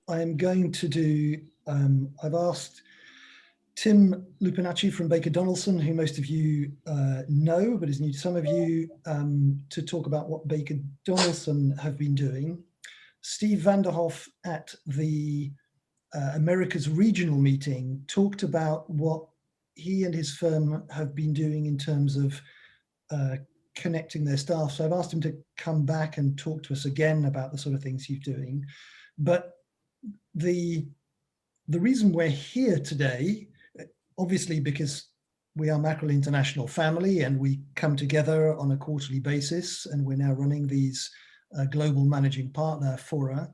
I am going to do, I've asked Tim Lupinacci from Baker Donaldson, who most of you know, but is new to some of you, to talk about what Baker Donaldson have been doing. Steve Vanderhoff at the America's regional meeting talked about what he and his firm have been doing in terms of connecting their staff. So I've asked him to come back and talk to us again about the sort of things he's doing. But the reason we're here today, obviously because we are Mackrell International family and we come together on a quarterly basis, and we're now running these global managing partner fora,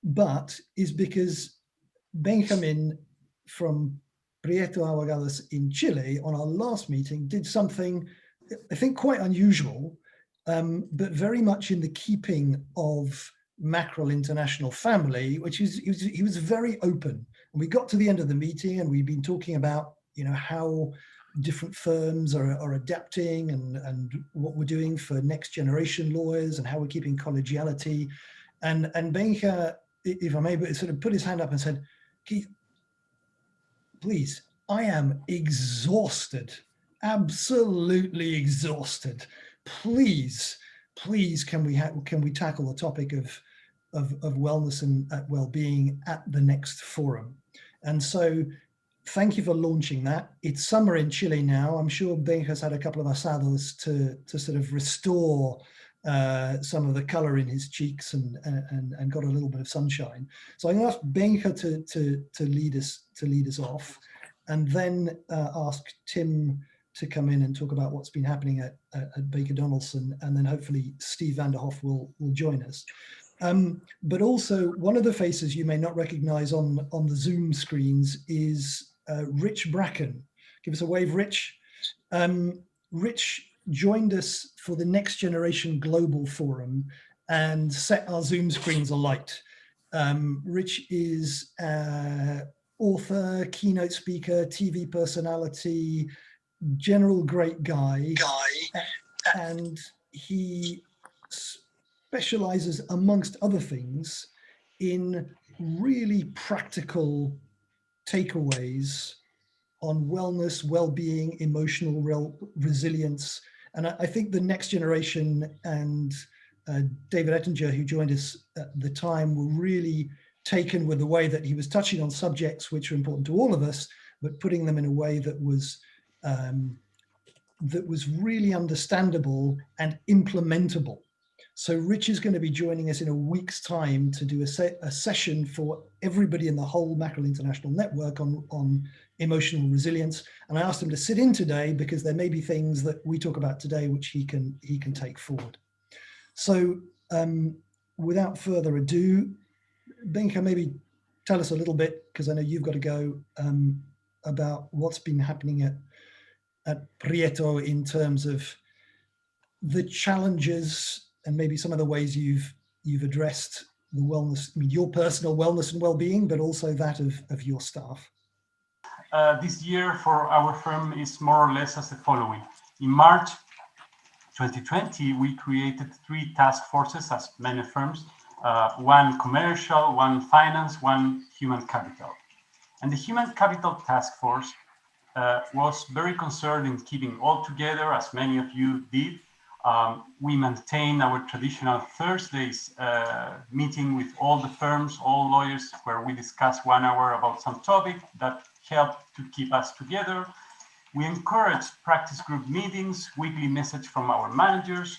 but is because Benjamin from Prieto Aguagadas in Chile on our last meeting did something, I think, quite unusual, but very much in the keeping of Mackrell International family, which is he was very open. And we got to the end of the meeting and we've been talking about, you know, how different firms are adapting and what we're doing for next generation lawyers and how we're keeping collegiality. And Benja, if I may, sort of put his hand up and said, Keith, please, I am exhausted, absolutely exhausted. Please, can we tackle the topic of wellness and well-being at the next forum? And so thank you for launching that. It's summer in Chile now. I'm sure Benja's had a couple of asados to sort of restore some of the color in his cheeks and got a little bit of sunshine. So I'm going to ask Benja to lead us off, and then ask Tim to come in and talk about what's been happening at Baker Donaldson, and then hopefully Steve Vanderhoff will join us. But also, one of the faces you may not recognize on the Zoom screens is Rich Bracken. Give us a wave, Rich. Rich joined us for the Next Generation Global Forum and set our Zoom screens alight. Rich is author, keynote speaker, TV personality, general great guy, and he specializes, amongst other things, in really practical takeaways on wellness, well-being, emotional resilience. And I think the Next Generation and David Ettinger, who joined us at the time, were really taken with the way that he was touching on subjects which are important to all of us, but putting them in a way that was really understandable and implementable. So Rich is going to be joining us in a week's time to do a session for everybody in the whole Mackrell International Network on emotional resilience. And I asked him to sit in today because there may be things that we talk about today which he can take forward. So without further ado, Benja, maybe tell us a little bit, because I know you've got to go, about what's been happening at Prieto in terms of the challenges and maybe some of the ways you've addressed the wellness, I mean, your personal wellness and well-being, but also that of your staff. This year for our firm is more or less as the following. In March 2020, we created 3 task forces, as many firms, one commercial, one finance, one human capital. And the human capital task force was very concerned in keeping all together, as many of you did. We maintain our traditional Thursdays meeting with all the firms, all lawyers, where we discuss 1 hour about some topic that helped to keep us together. We encourage practice group meetings, weekly message from our managers,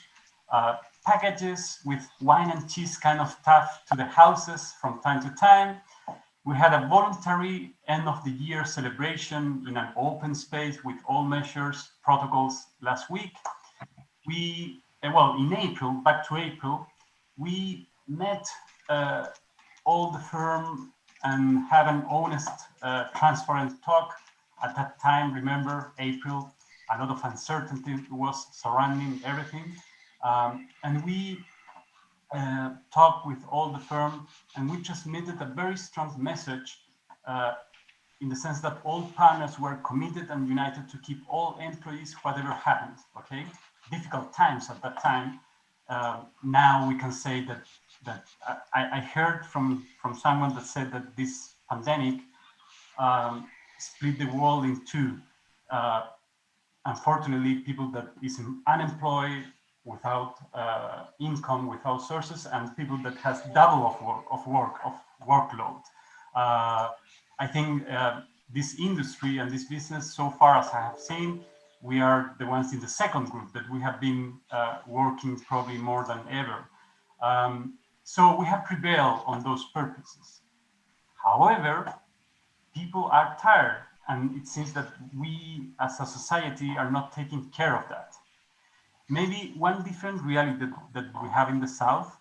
packages with wine and cheese kind of stuff to the houses from time to time. We had a voluntary end of the year celebration in an open space with all measures, protocols last week. We, well, in April, back to April, we met all the firm and had an honest, transparent talk. At that time, remember, April, a lot of uncertainty was surrounding everything. And we talked with all the firm, and we transmitted a very strong message in the sense that all partners were committed and united to keep all employees, whatever happened, okay? Difficult times at that time. Now we can say that I heard from someone that said that this pandemic split the world in two. Unfortunately, people that is unemployed, without income, without sources, and people that has double of workload. I think this industry and this business, so far as I have seen, we are the ones in the second group that we have been working probably more than ever. So we have prevailed on those purposes. However, people are tired, and it seems that we as a society are not taking care of that. Maybe one different reality that we have in the South,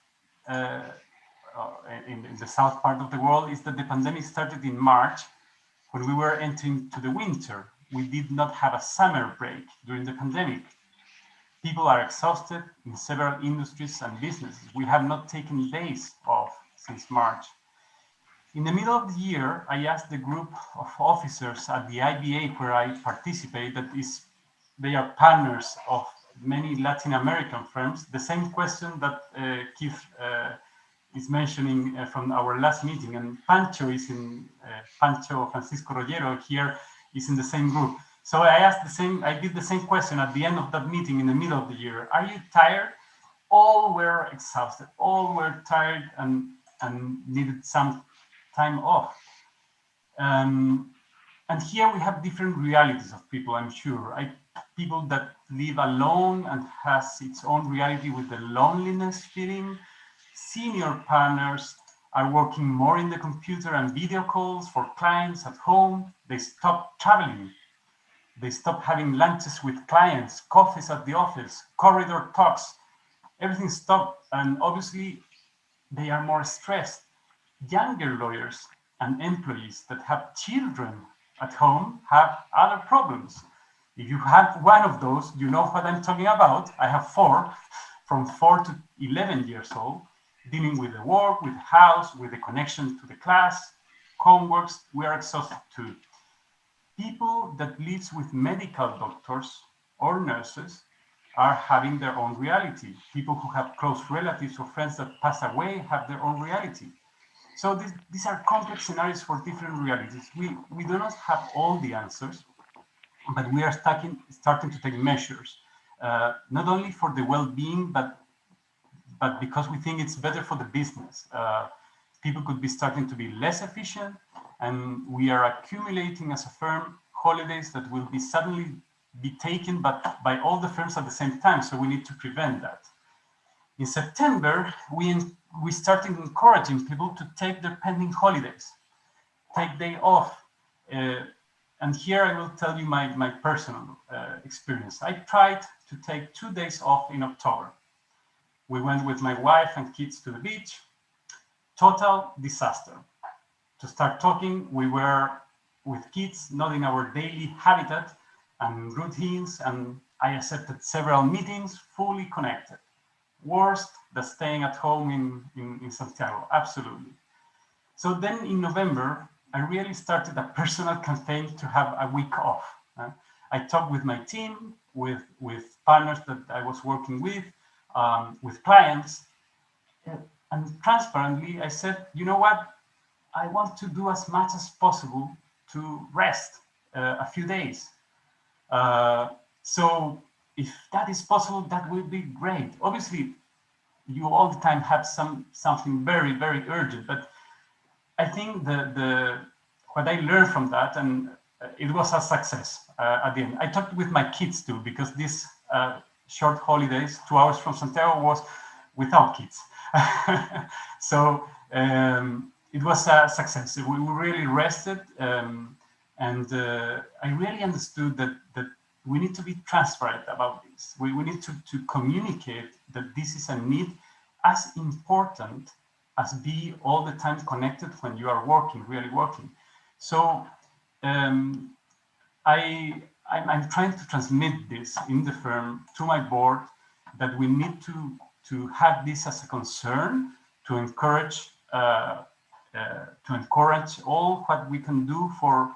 uh, in the South part of the world, is that the pandemic started in March when we were entering to the winter. We did not have a summer break during the pandemic. People are exhausted in several industries and businesses. We have not taken days off since March. In the middle of the year, I asked the group of officers at the IBA where I participate, they are partners of many Latin American firms, the same question that Keith is mentioning from our last meeting, and Pancho Francisco Rollero here is in the same group. So I did the same question at the end of that meeting in the middle of the year. Are you tired? All were exhausted, all were tired and needed some time off. And here we have different realities of people, I'm sure. People that live alone and has its own reality with the loneliness feeling. Senior partners are working more in the computer and video calls for clients at home. They stop traveling. They stop having lunches with clients, coffees at the office, corridor talks. Everything stopped, and obviously they are more stressed. Younger lawyers and employees that have children at home have other problems. If you have one of those, you know what I'm talking about. I have four, from 4 to 11 years old, dealing with the work, with the house, with the connection to the class, homeworks. We are exhausted too. People that live with medical doctors or nurses are having their own reality. People who have close relatives or friends that pass away have their own reality. So these are complex scenarios for different realities. We do not have all the answers, but we are starting to take measures, not only for the well-being, but because we think it's better for the business. People could be starting to be less efficient, and we are accumulating as a firm holidays that will be suddenly be taken by all the firms at the same time. So we need to prevent that. In September, we started encouraging people to take their pending holidays, take day off. And here I will tell you my personal experience. I tried to take 2 days off in October. We went with my wife and kids to the beach. Total disaster. To start talking, we were with kids, not in our daily habitat and routines, and I accepted several meetings fully connected. Worst than staying at home in Santiago, absolutely. So then in November, I really started a personal campaign to have a week off. I talked with my team, with partners that I was working with clients, and transparently, I said, you know what? I want to do as much as possible to rest a few days. So if that is possible, that will be great. Obviously, you all the time have something very, very urgent, but I think what I learned from that, and it was a success at the end. I talked with my kids too, because these short holidays, 2 hours from Santiago, was without kids. So it was a success. We really rested, and I really understood that we need to be transparent about this. We need to communicate that this is a need as important as be all the time connected when you are working, really working. So I'm trying to transmit this in the firm to my board, that we need to have this as a concern, to encourage all what we can do for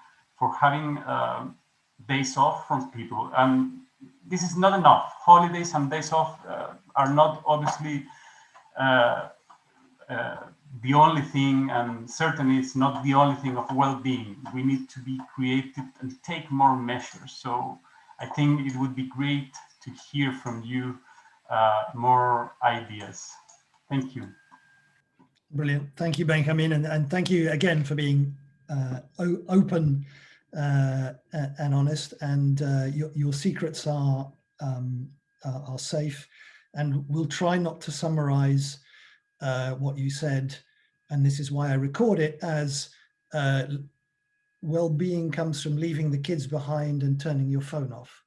having days off from people. This is not enough. Holidays and days off are not obviously the only thing, and certainly it's not the only thing of well-being. We need to be creative and take more measures. So I think it would be great to hear from you more ideas. Thank you. Brilliant. Thank you, Benjamin. And thank you again for being open and honest. And your secrets are safe. And we'll try not to summarize what you said. And this is why I record it as well-being comes from leaving the kids behind and turning your phone off.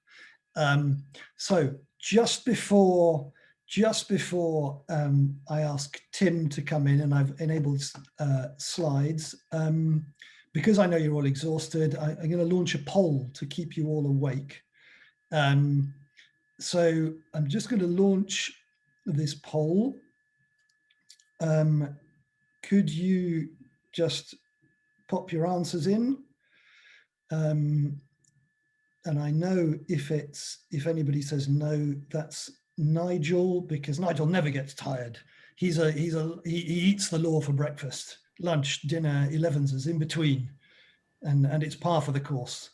So just before I ask Tim to come in, and I've enabled slides, because I know you're all exhausted, I'm going to launch a poll to keep you all awake. So I'm just going to launch this poll. Could you just pop your answers in? And I know if anybody says no, that's Nigel, because Nigel never gets tired. He eats the law for breakfast, lunch, dinner, 11s in between, and it's par for the course.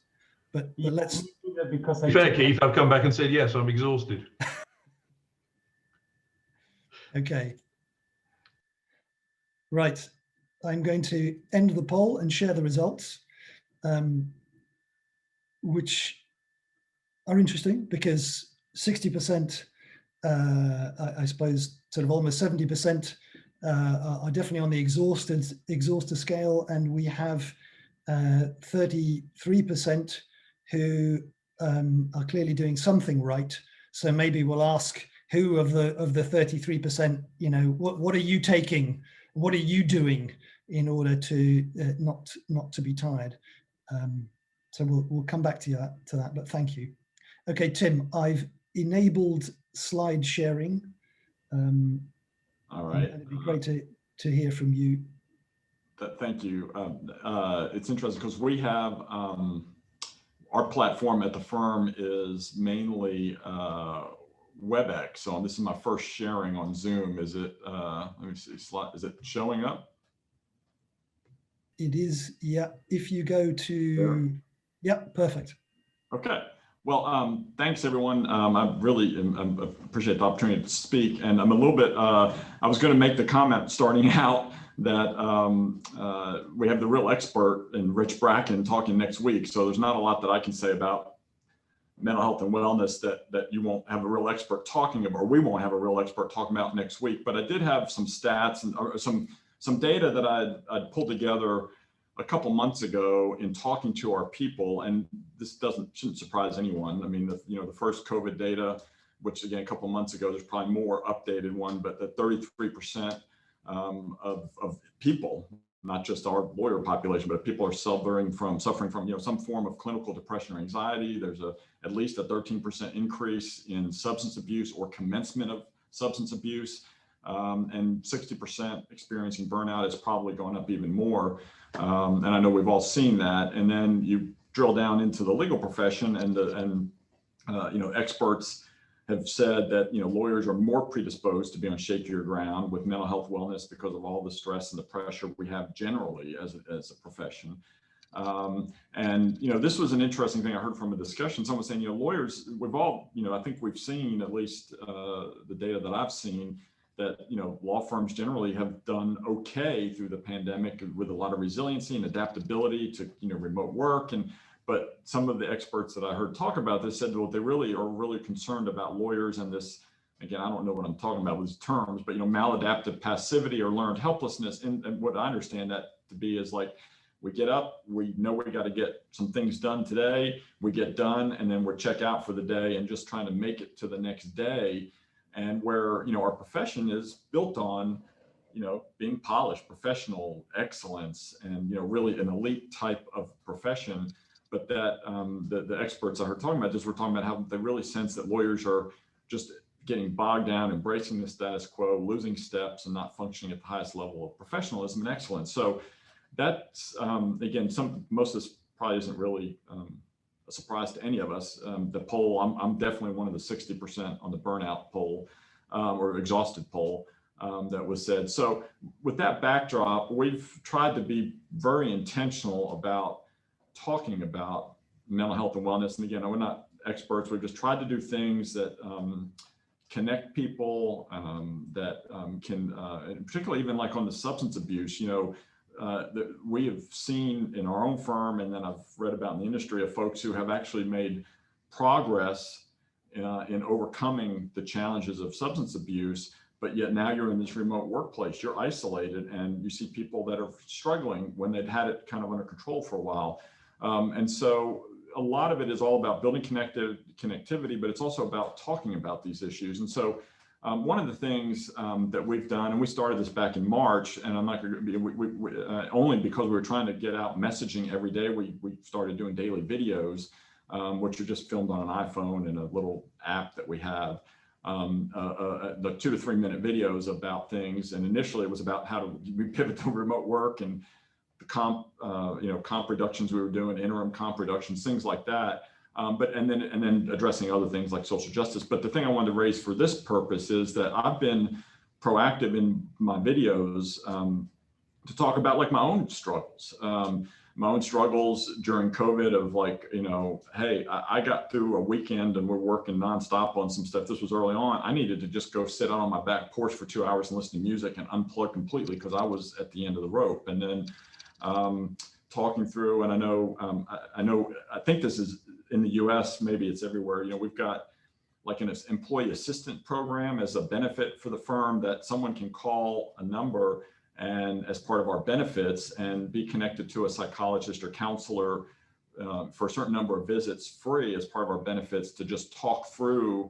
But let's. Because fair, Keith, I've come back and said yes, I'm exhausted. Okay. Right. I'm going to end the poll and share the results, which are interesting because 60%, I suppose, sort of almost 70% are definitely on the exhausted scale, and we have 33% who are clearly doing something right. So maybe we'll ask who of the 33%, you know, what are you taking? What are you doing in order to not to be tired? So we'll come back to that, but thank you. Okay, Tim, I've enabled slide sharing. All right. And it'd be great to hear from you. Thank you. It's interesting because we have our platform at the firm is mainly WebEx. So this is my first sharing on Zoom. Is it? Let me see. Is it showing up? It is. Yeah. If you go to. There. Yeah. Perfect. Okay. Well, thanks everyone. I really appreciate the opportunity to speak, and I'm a little bit. I was going to make the comment starting out that we have the real expert in Rich Bracken talking next week, so there's not a lot that I can say about mental health and wellness that you won't have a real expert talking about, or we won't have a real expert talking about next week. But I did have some stats and some data that I'd pulled together a couple months ago in talking to our people, and this shouldn't surprise anyone. I mean, the first COVID data, which again, a couple months ago, there's probably more updated one, but the 33% of people, not just our lawyer population, but people are suffering from some form of clinical depression or anxiety. There's at least a 13% increase in substance abuse or commencement of substance abuse. And 60% experiencing burnout. Is probably going up even more. And I know we've all seen that. And then you drill down into the legal profession, and experts have said that lawyers are more predisposed to be on shakier ground with mental health wellness because of all the stress and the pressure we have generally as a profession. And this was an interesting thing I heard from a discussion. Someone saying, lawyers, we've all, I think we've seen, at least the data that I've seen, that law firms generally have done okay through the pandemic with a lot of resiliency and adaptability to remote work. But some of the experts that I heard talk about this said, well, they really are really concerned about lawyers and this. Again, I don't know what I'm talking about with these terms, but maladaptive passivity or learned helplessness. And what I understand that to be is like, we get up, we know we got to get some things done today, we get done, and then we're check out for the day and just trying to make it to the next day. And where our profession is built on being polished, professional excellence, and really an elite type of profession. But that the experts I heard talking about this were talking about how they really sense that lawyers are just getting bogged down, embracing the status quo, losing steps, and not functioning at the highest level of professionalism and excellence. So that's again, most of this probably isn't really a surprise to any of us. The poll, I'm definitely one of the 60% on the burnout poll or exhausted poll. that was said. So with that backdrop, we've tried to be very intentional about talking about mental health and wellness. And again, we're not experts. We've just tried to do things that connect people, that can, particularly even like on the substance abuse, that we have seen in our own firm, and then I've read about in the industry of folks who have actually made progress in overcoming the challenges of substance abuse, but yet now you're in this remote workplace, you're isolated, and you see people that are struggling when they'd had it kind of under control for a while. And so a lot of it is all about building connectivity, but it's also about talking about these issues. And so one of the things that we've done, and we started this back in March, and I'm not going to be, only because we were trying to get out messaging every day, we started doing daily videos, which are just filmed on an iPhone and a little app that we have, the 2 to 3 minute videos about things. And initially it was about how we pivot to remote work and the comp reductions we were doing, interim comp reductions, things like that. And then addressing other things like social justice. But the thing I wanted to raise for this purpose is that I've been proactive in my videos to talk about like my own struggles. My own struggles during COVID of like, hey, I got through a weekend and we're working nonstop on some stuff. This was early on. I needed to just go sit out on my back porch for 2 hours and listen to music and unplug completely because I was at the end of the rope. And then talking through, and I think this is in the US, maybe it's everywhere. We've got like an employee assistant program as a benefit for the firm that someone can call a number and as part of our benefits and be connected to a psychologist or counselor for a certain number of visits free as part of our benefits to just talk through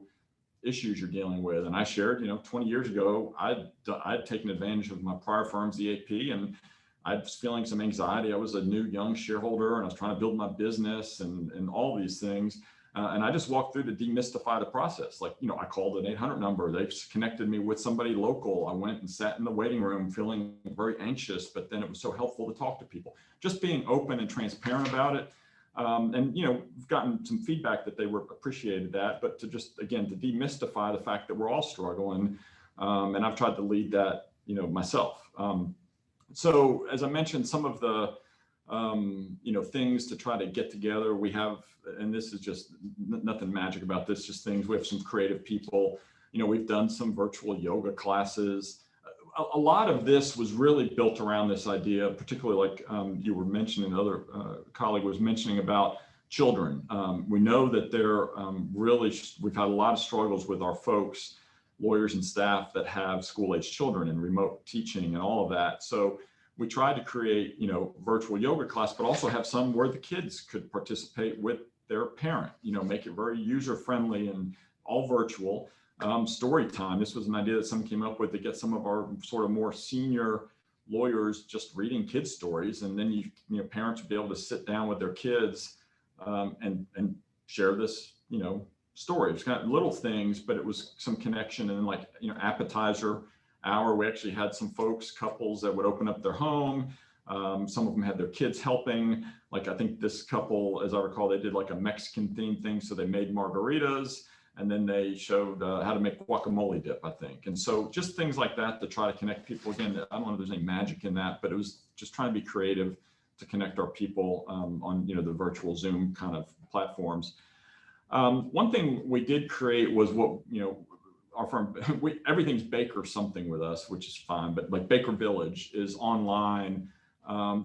issues you're dealing with. And I shared, 20 years ago, I'd taken advantage of my prior firm's EAP, and I was feeling some anxiety. I was a new young shareholder and I was trying to build my business and all these things. And I just walked through to demystify the process. Like, I called an 800 number. They connected me with somebody local. I went and sat in the waiting room feeling very anxious, but then it was so helpful to talk to people. Just being open and transparent about it. And, we've gotten some feedback that they were appreciated that, but to just, again, to demystify the fact that we're all struggling. And I've tried to lead that, myself. So as I mentioned, some of the, things to try to get together. We have, and this is just nothing magic about this, just things. We have some creative people. We've done some virtual yoga classes. A lot of this was really built around this idea, particularly like you were mentioning, another colleague was mentioning about children. We know that we've had a lot of struggles with our folks, lawyers and staff that have school-age children and remote teaching and all of that. So we tried to create, virtual yoga class, but also have some where the kids could participate with their parent, make it very user-friendly and all virtual. Story time. This was an idea that someone came up with to get some of our sort of more senior lawyers just reading kids stories. And then parents would be able to sit down with their kids and share this, story. It was kind of little things, but it was some connection. And like, appetizer hour, we actually had some folks, couples that would open up their home. Some of them had their kids helping. Like, I think this couple, as I recall, they did like a Mexican themed thing. So they made margaritas and then they showed how to make guacamole dip, I think. And so just things like that to try to connect people. Again, I don't know if there's any magic in that, but it was just trying to be creative to connect our people on, the virtual Zoom kind of platforms. One thing we did create was what, our firm, everything's Baker something with us, which is fine, but like Baker Village is online,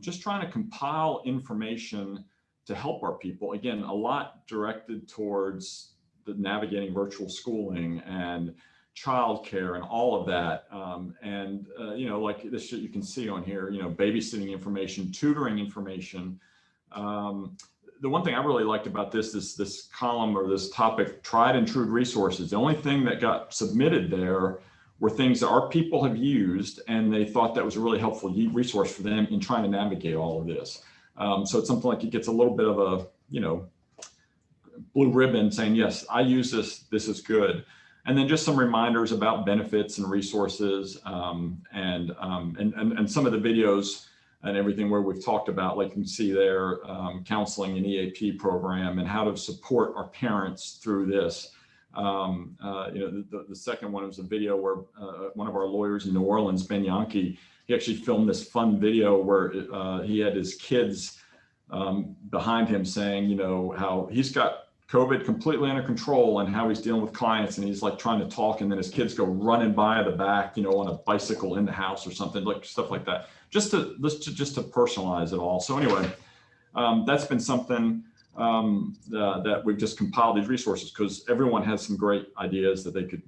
just trying to compile information to help our people. Again, a lot directed towards the navigating virtual schooling and childcare and all of that. Like this shit you can see on here, babysitting information, tutoring information. The one thing I really liked about this column or this topic, tried and true resources. The only thing that got submitted there were things that our people have used, and they thought that was a really helpful resource for them in trying to navigate all of this. So it's something like it gets a little bit of a, blue ribbon saying, yes, I use this, this is good. And then just some reminders about benefits and resources and some of the videos and everything where we've talked about, like you can see there, counseling and EAP program and how to support our parents through this. The second one was a video where one of our lawyers in New Orleans, Ben Yankee, he actually filmed this fun video where he had his kids behind him saying, how he's got COVID completely under control and how he's dealing with clients, and he's like trying to talk, and then his kids go running by the back, on a bicycle in the house or something, like stuff like that, just to personalize it all. So anyway, that's been something that we've just compiled these resources because everyone has some great ideas that they could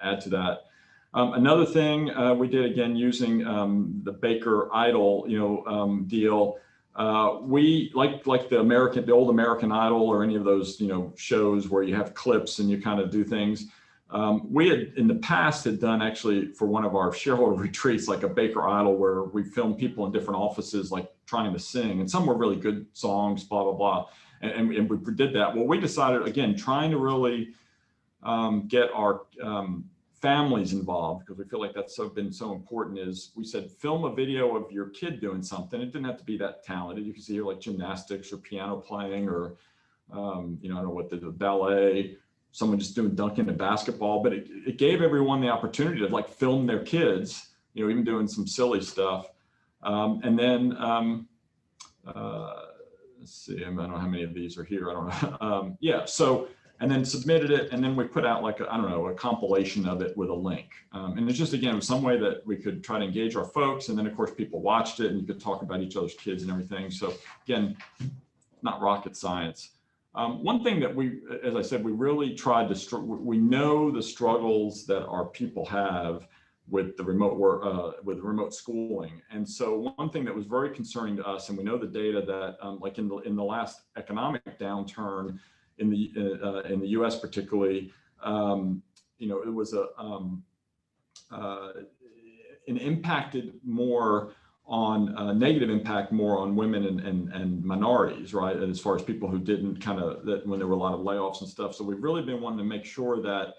add to that. Another thing we did, again using the Baker Idol deal. We like the old American Idol or any of those shows where you have clips and you kind of do things. We had in the past had done actually for one of our shareholder retreats like a Baker Idol where we filmed people in different offices like trying to sing, and some were really good songs, blah blah blah, and we did that. Well, we decided again trying to really get our families involved, because we feel like that's been so important, is we said film a video of your kid doing something. It didn't have to be that talented. You can see here like gymnastics or piano playing or I don't know what the ballet, someone just doing dunking and basketball, but it gave everyone the opportunity to like film their kids, even doing some silly stuff. And then let's see, I don't know how many of these are here. I don't know. Yeah, so and then submitted it, and then we put out like a compilation of it with a link. And it's just, again, some way that we could try to engage our folks, and then of course people watched it and you could talk about each other's kids and everything. So again, not rocket science. One thing that we, as I said, we really tried to, we know the struggles that our people have with the remote work, with remote schooling. And so one thing that was very concerning to us, and we know the data that like in the last economic downturn, in the U.S. particularly, it was an impacted more on negative impact more on women and minorities, right? And as far as people who didn't when there were a lot of layoffs and stuff. So we've really been wanting to make sure that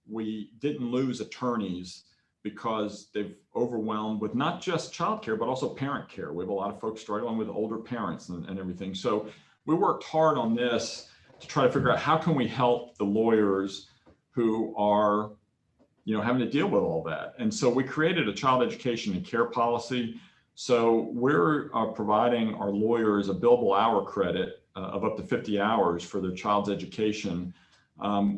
we didn't lose attorneys because they've overwhelmed with not just childcare, but also parent care. We have a lot of folks struggling with older parents and everything. So we worked hard on this to try to figure out how can we help the lawyers who are, having to deal with all that. And so we created a child education and care policy. So we're providing our lawyers a billable hour credit of up to 50 hours for their child's education,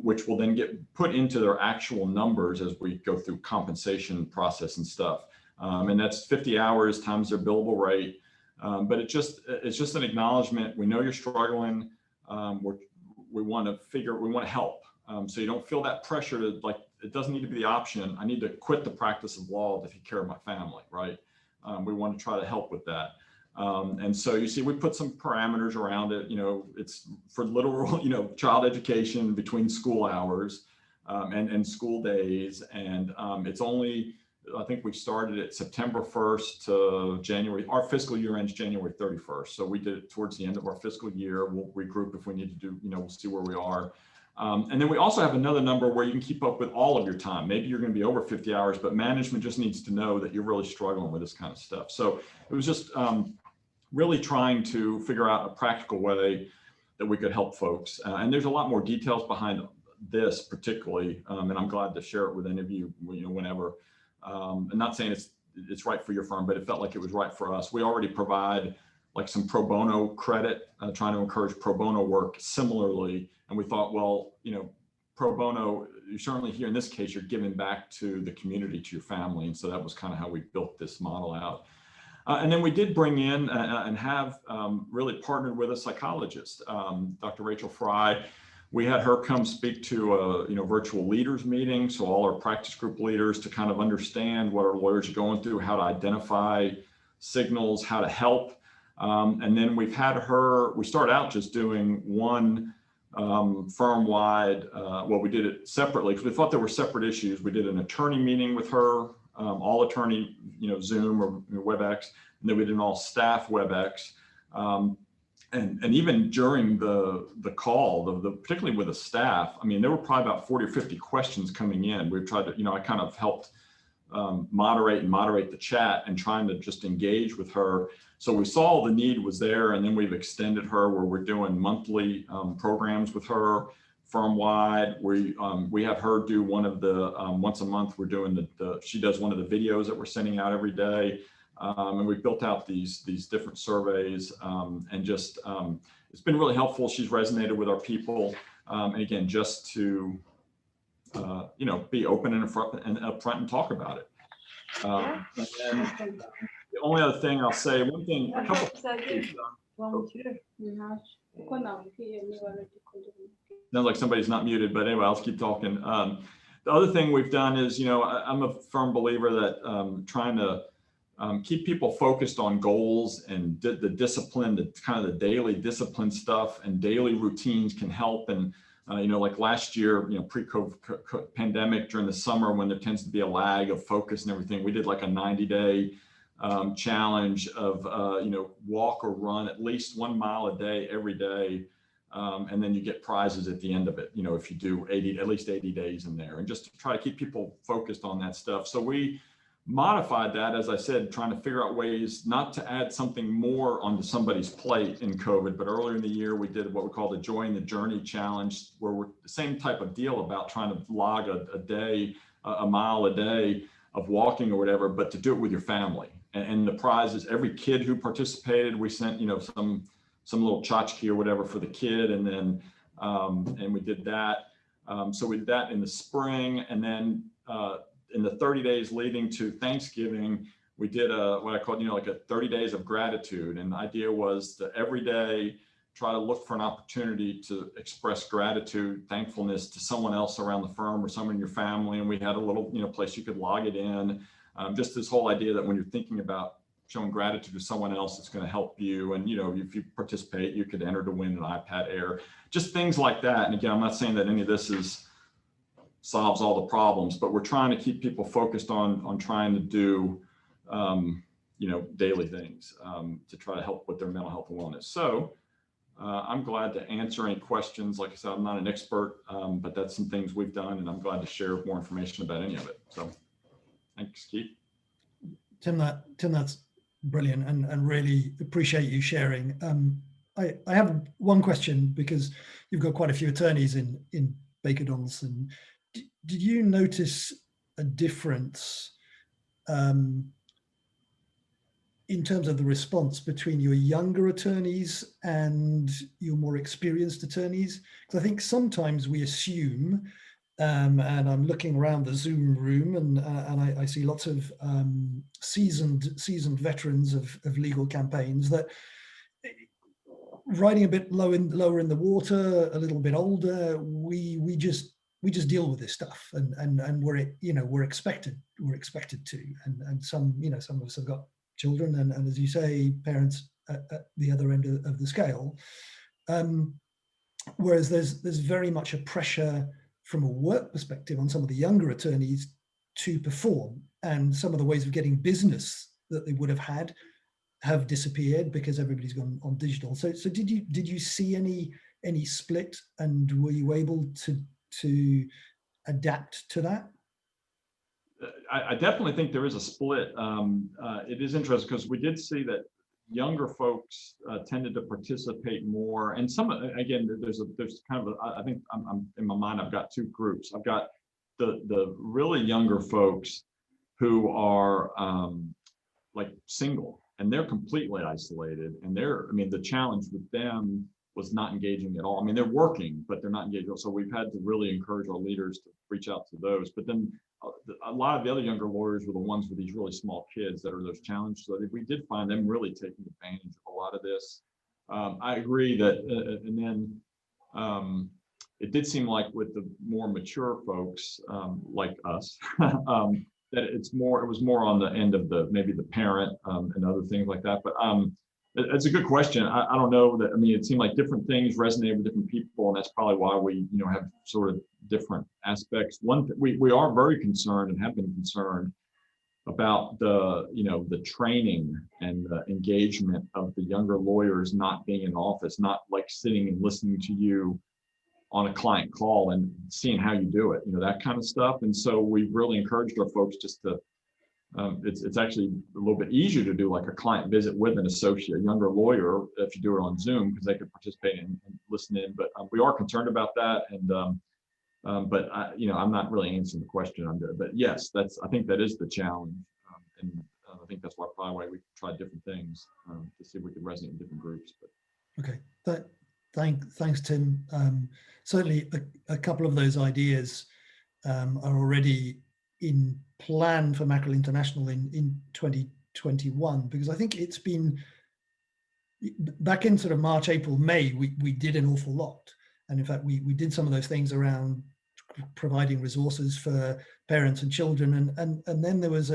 which will then get put into their actual numbers as we go through compensation process and stuff. And that's 50 hours times their billable rate. But it's just an acknowledgement. We know you're struggling. We want to help. So you don't feel that pressure to like, it doesn't need to be the option. I need to quit the practice of law to take care of my family, right? We want to try to help with that. And so you see, we put some parameters around it. It's for literal, child education between school hours and school days. And it's only, I think we started it September 1st to January. Our fiscal year ends January 31st. So we did it towards the end of our fiscal year. We'll regroup if we need to do, we'll see where we are. And then we also have another number where you can keep up with all of your time. Maybe you're going to be over 50 hours, but management just needs to know that you're really struggling with this kind of stuff. So it was just really trying to figure out a practical way that we could help folks. And there's a lot more details behind this particularly, and I'm glad to share it with any of you, whenever. I'm not saying it's right for your firm, but it felt like it was right for us. We already provide like some pro bono credit, trying to encourage pro bono work similarly. And we thought, well, pro bono, you certainly here in this case, you're giving back to the community, to your family. And so that was kind of how we built this model out. And then we did bring in and have really partnered with a psychologist, Dr. Rachel Fry. We had her come speak to a virtual leaders meeting. So all our practice group leaders to kind of understand what our lawyers are going through, how to identify signals, how to help. And then we've had her, we started out just doing one firm-wide, well, we did it separately because we thought there were separate issues. We did an attorney meeting with her, all attorney, Zoom or WebEx, and then we did an all staff WebEx. And even during the call, particularly with the staff, I mean, there were probably about 40 or 50 questions coming in. We've tried to, I kind of helped moderate the chat and trying to just engage with her. So we saw the need was there, and then we've extended her where we're doing monthly programs with her firm-wide. We have her do one of the, once a month, we're doing she does one of the videos that we're sending out every day. And we've built out these different surveys, and just, it's been really helpful. She's resonated with our people. And again, just to, you know, be open and upfront and talk about it. And then the only other thing I'll say, a couple sounds like somebody's not muted, but anyway, I'll keep talking. The other thing we've done is, you know, I'm a firm believer that trying to keep people focused on goals and the discipline, the kind of the daily discipline stuff and daily routines can help. And you know, like last year, you know, pre-COVID pandemic during the summer when there tends to be a lag of focus and everything, we did like a 90-day challenge of, you know, walk or run at least 1 mile a day every day. And then you get prizes at the end of it, you know, if you do at least 80 days in there, and just to try to keep people focused on that stuff. So we modified that, as I said, trying to figure out ways not to add something more onto somebody's plate in COVID. But earlier in the year, we did what we call the Joy in the Journey Challenge, where we're the same type of deal about trying to log a day, a mile a day of walking or whatever, but to do it with your family. And the prize is every kid who participated, we sent, you know, some little tchotchke or whatever for the kid. And then, and we did that. So we did that in the spring. And then in the 30 days leading to Thanksgiving, we did what I called, you know, like a 30 days of gratitude. And the idea was to every day try to look for an opportunity to express gratitude, thankfulness to someone else around the firm or someone in your family. And we had a little, you know, place you could log it in. Just this whole idea that when you're thinking about showing gratitude to someone else, it's going to help you. And, you know, if you participate, you could enter to win an iPad Air, just things like that. And again, I'm not saying that any of this solves all the problems, but we're trying to keep people focused on trying to do, you know, daily things to try to help with their mental health and wellness. So I'm glad to answer any questions. Like I said, I'm not an expert, but that's some things we've done, and I'm glad to share more information about any of it. So thanks, Keith. Tim, that's brilliant, and really appreciate you sharing. I have one question, because you've got quite a few attorneys in Baker Donaldson. Did you notice a difference in terms of the response between your younger attorneys and your more experienced attorneys? Because I think sometimes we assume, and I'm looking around the Zoom room, and I see lots of seasoned veterans of legal campaigns, that riding a bit lower in the water, a little bit older, we just deal with this stuff, and we're expected to, and some of us have got children, and as you say, parents at the other end of the scale, whereas there's very much a pressure from a work perspective on some of the younger attorneys to perform, and some of the ways of getting business that they would have had have disappeared because everybody's gone on digital. So did you see any split, and were you able to adapt to that? I definitely think there is a split. It is interesting because we did see that younger folks tended to participate more, and some, again, there's kind of I think I'm in my mind, I've got two groups. I've got the really younger folks who are like single, and they're completely isolated, and the challenge with them was not engaging at all. I mean, they're working, but they're not engaged. So we've had to really encourage our leaders to reach out to those. But then a lot of the other younger lawyers were the ones with these really small kids that are those challenges. So we did find them really taking advantage of a lot of this. I agree that, and then it did seem like with the more mature folks like us, that it was more on the end of maybe the parent and other things like that. But it's a good question. I don't know that. I mean, it seemed like different things resonate with different people, and that's probably why we, have sort of different aspects. We are very concerned and have been concerned about the training and the engagement of the younger lawyers not being in office, not like sitting and listening to you on a client call and seeing how you do it, that kind of stuff. And so we've really encouraged our folks just to it's actually a little bit easier to do like a client visit with an associate, a younger lawyer, if you do it on Zoom, because they can participate and listen in. But we are concerned about that, and but I'm not really answering the question on there. But yes, I think that is the challenge, and I think that's probably why we tried different things to see if we could resonate in different groups. But okay, thanks, Tim. Certainly, a couple of those ideas are already in plan for Mackerell International in 2021, because I think it's been back in sort of March, April, May, we did an awful lot. And in fact, we did some of those things around providing resources for parents and children. And then there's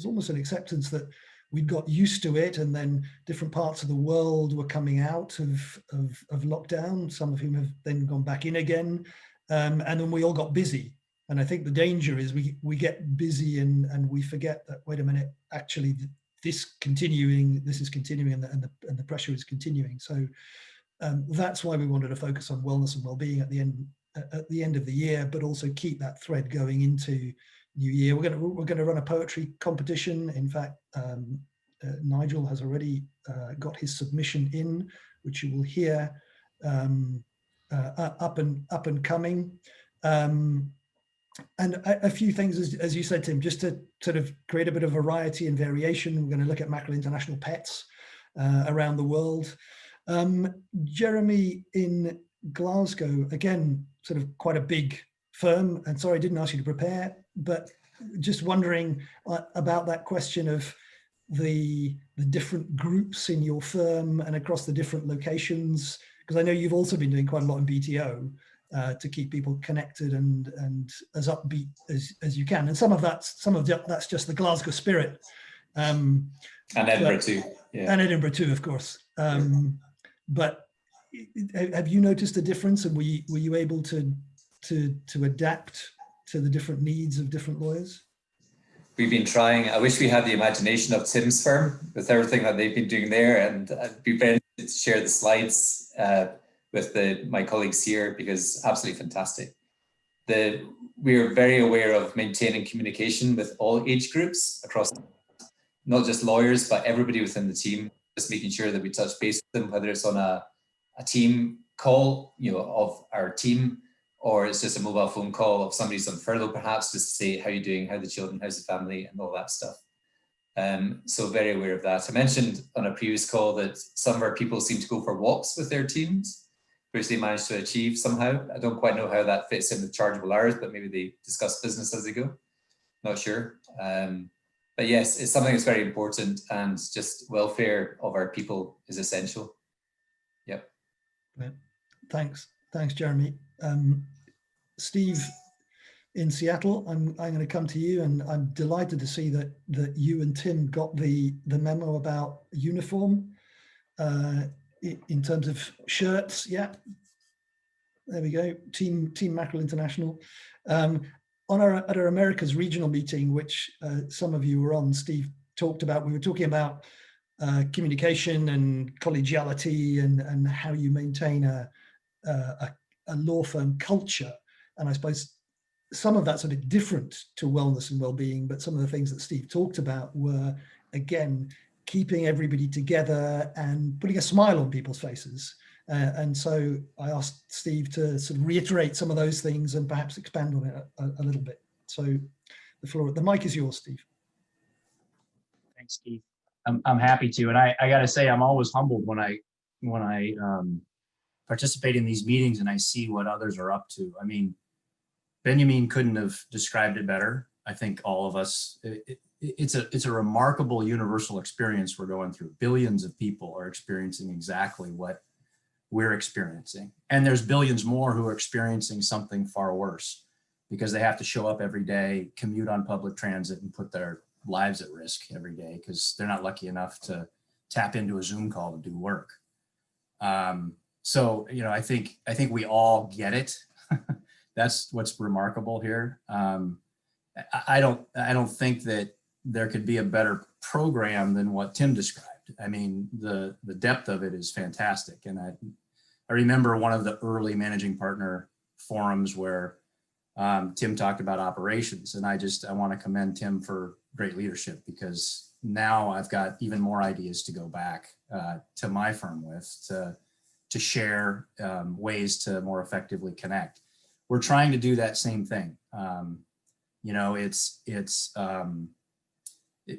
almost an acceptance that we'd got used to it, and then different parts of the world were coming out of lockdown, some of whom have then gone back in again. And then we all got busy. And I think the danger is we get busy and we forget that, wait a minute, actually this is continuing and the pressure is continuing. So that's why we wanted to focus on wellness and well-being at the end of the year, but also keep that thread going into New Year. We're going to run a poetry competition. In fact, Nigel has already got his submission in, which you will hear up and coming. And a few things, as you said, Tim, just to sort of create a bit of variety and variation. We're going to look at Mackerell International pets around the world. Jeremy in Glasgow, again, sort of quite a big firm. And sorry, I didn't ask you to prepare, but just wondering about that question of the different groups in your firm and across the different locations, because I know you've also been doing quite a lot in BTO to keep people connected and as upbeat as you can. And some of that's just the Glasgow spirit. And Edinburgh too. Yeah. And Edinburgh too, of course. But have you noticed a difference, and were you able to adapt to the different needs of different lawyers? We've been trying. I wish we had the imagination of Tim's firm with everything that they've been doing there, and I'd be very interested to share the slides with my colleagues here, because absolutely fantastic. We are very aware of maintaining communication with all age groups across, not just lawyers, but everybody within the team, just making sure that we touch base with them, whether it's on a team call, of our team, or it's just a mobile phone call of somebody's on furlough, perhaps, just to say, how are you doing, how are the children, how's the family, and all that stuff. So very aware of that. I mentioned on a previous call that some of our people seem to go for walks with their teams, which they managed to achieve somehow. I don't quite know how that fits in with chargeable hours, but maybe they discuss business as they go. Not sure. But yes, it's something that's very important, and just welfare of our people is essential. Yep. Thanks, Jeremy. Steve in Seattle, I'm going to come to you, and I'm delighted to see that you and Tim got the memo about uniform in terms of shirts. Yeah, there we go. Team Mackerell International. At our Americas regional meeting, which some of you were on, Steve talked about. We were talking about communication and collegiality and how you maintain a law firm culture. And I suppose some of that's a bit different to wellness and well-being, but some of the things that Steve talked about were, again, keeping everybody together and putting a smile on people's faces. And so I asked Steve to sort of reiterate some of those things and perhaps expand on it a little bit. So the mic is yours, Steve. Thanks, Steve. I'm happy to, and I got to say, I'm always humbled when I participate in these meetings and I see what others are up to. I mean, Benjamin couldn't have described it better. I think all of us, it's a remarkable universal experience we're going through. Billions of people are experiencing exactly what we're experiencing. And there's billions more who are experiencing something far worse because they have to show up every day, commute on public transit, and put their lives at risk every day because they're not lucky enough to tap into a Zoom call to do work. So, I think we all get it. That's what's remarkable here. I don't think that there could be a better program than what Tim described. I mean, the depth of it is fantastic. And I remember one of the early managing partner forums where Tim talked about operations, and I want to commend Tim for great leadership, because now I've got even more ideas to go back to my firm with to share ways to more effectively connect. We're trying to do that same thing. You know,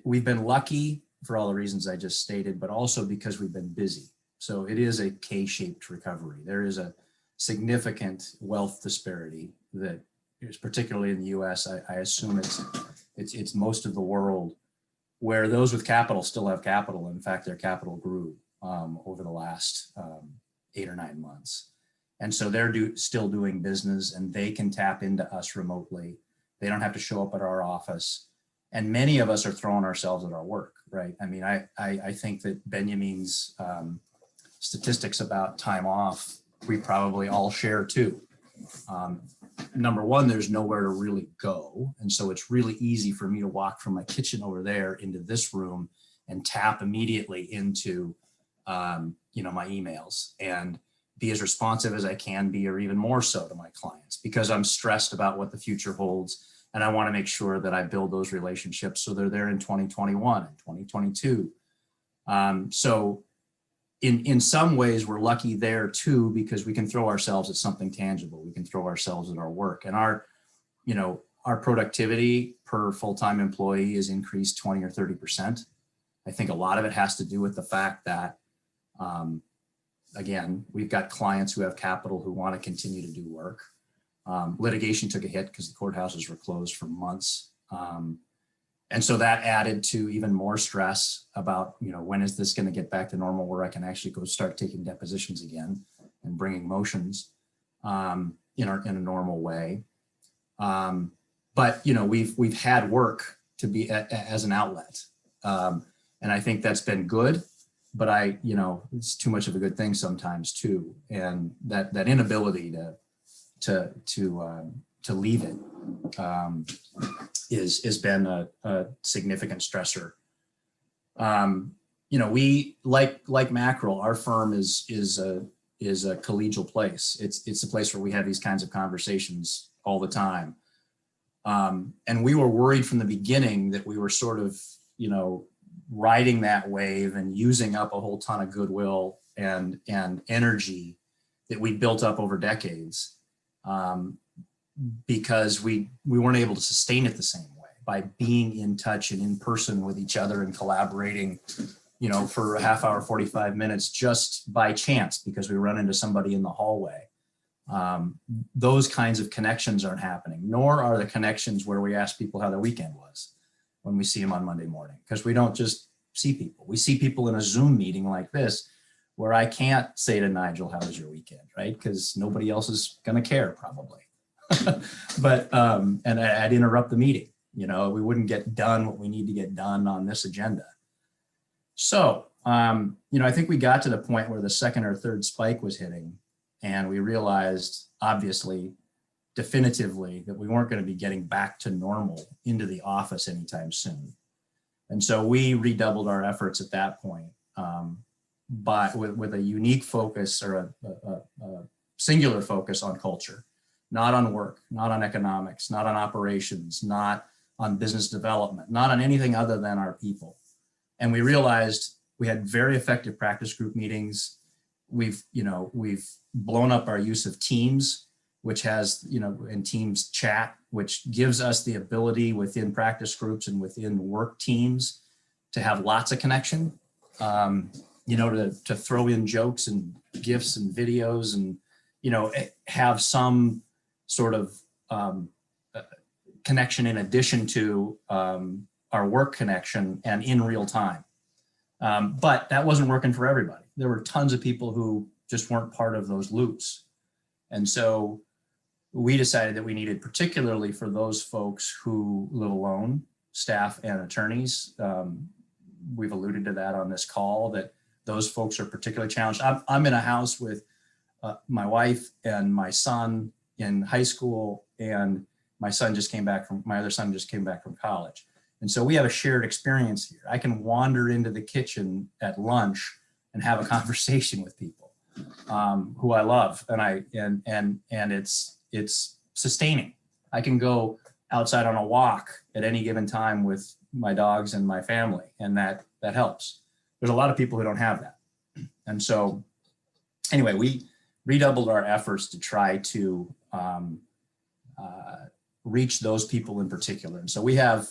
we've been lucky for all the reasons I just stated, but also because we've been busy. So it is a K-shaped recovery. There is a significant wealth disparity that is, particularly in the US, I assume it's most of the world, where those with capital still have capital. In fact, their capital grew over the last 8 or 9 months. And so they're still doing business, and they can tap into us remotely. They don't have to show up at our office. And many of us are throwing ourselves at our work, right? I mean, I think that Benjamin's statistics about time off, we probably all share too. Number one, there's nowhere to really go. And so it's really easy for me to walk from my kitchen over there into this room and tap immediately into, you know, my emails and be as responsive as I can be, or even more so to my clients, because I'm stressed about what the future holds. And I want to make sure that I build those relationships so they're there in 2021 and 2022. So in some ways, we're lucky there too, because we can throw ourselves at something tangible. We can throw ourselves at our work, and our productivity per full-time employee is increased 20 or 30%. I think a lot of it has to do with the fact that, again, we've got clients who have capital who want to continue to do work. Litigation took a hit because the courthouses were closed for months. And so that added to even more stress about, you know, when is this going to get back to normal, where I can actually go start taking depositions again and bringing motions in a normal way. But, you know, we've had work to be as an outlet. And I think that's been good, but you know, it's too much of a good thing sometimes too. And that inability to leave it has been a significant stressor. You know, we like Mackrell, our firm is a collegial place. It's a place where we have these kinds of conversations all the time. And we were worried from the beginning that we were sort of, you know, riding that wave and using up a whole ton of goodwill and energy that we built up over decades. Because we weren't able to sustain it the same way by being in touch and in person with each other and collaborating, you know, for a half hour, 45 minutes, just by chance, because we run into somebody in the hallway. Those kinds of connections aren't happening, nor are the connections where we ask people how their weekend was when we see them on Monday morning, because we don't just see people. We see people in a Zoom meeting like this, where I can't say to Nigel, how was your weekend, right? Because nobody else is going to care probably. But, and I'd interrupt the meeting, you know, we wouldn't get done what we need to get done on this agenda. So, you know, I think we got to the point where the second or third spike was hitting, and we realized, obviously, definitively, that we weren't going to be getting back to normal into the office anytime soon. And so we redoubled our efforts at that point, but with a unique focus, or a singular focus on culture. Not on work, not on economics, not on operations, not on business development, not on anything other than our people. And we realized we had very effective practice group meetings. We've blown up our use of Teams, which has, you know, in Teams chat, which gives us the ability within practice groups and within work teams to have lots of connection, you know, to throw in jokes and GIFs and videos and, you know, have some sort of connection in addition to our work connection and in real time. But that wasn't working for everybody. There were tons of people who just weren't part of those loops. And so we decided that we needed, particularly for those folks who live alone, staff and attorneys, we've alluded to that on this call, that those folks are particularly challenged. I'm in a house with my wife and my son in high school, and my other son just came back from college. And so we have a shared experience here. I can wander into the kitchen at lunch and have a conversation with people who I love, and it's sustaining. I can go outside on a walk at any given time with my dogs and my family, and that helps. There's a lot of people who don't have that. And so anyway, we redoubled our efforts to try to reach those people in particular. And so we have,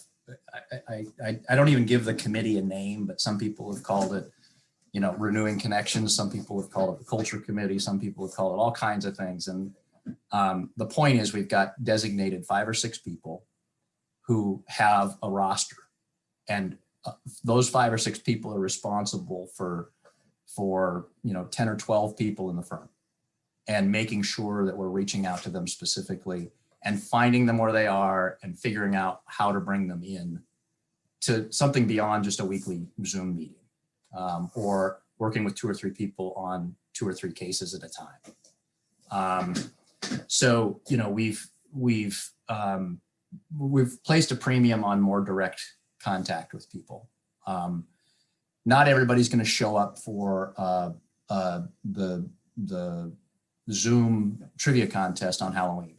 I don't even give the committee a name, but some people have called it, you know, Renewing Connections. Some people have called it the Culture Committee. Some people have called it all kinds of things. And the point is, we've got designated 5 or 6 people who have a roster, and those 5 or 6 people are responsible for 10 or 12 people in the firm, and making sure that we're reaching out to them specifically and finding them where they are and figuring out how to bring them in to something beyond just a weekly Zoom meeting, or working with 2 or 3 people on 2 or 3 cases at a time. So, you know, we've placed a premium on more direct contact with people. Not everybody's going to show up for the Zoom trivia contest on Halloween,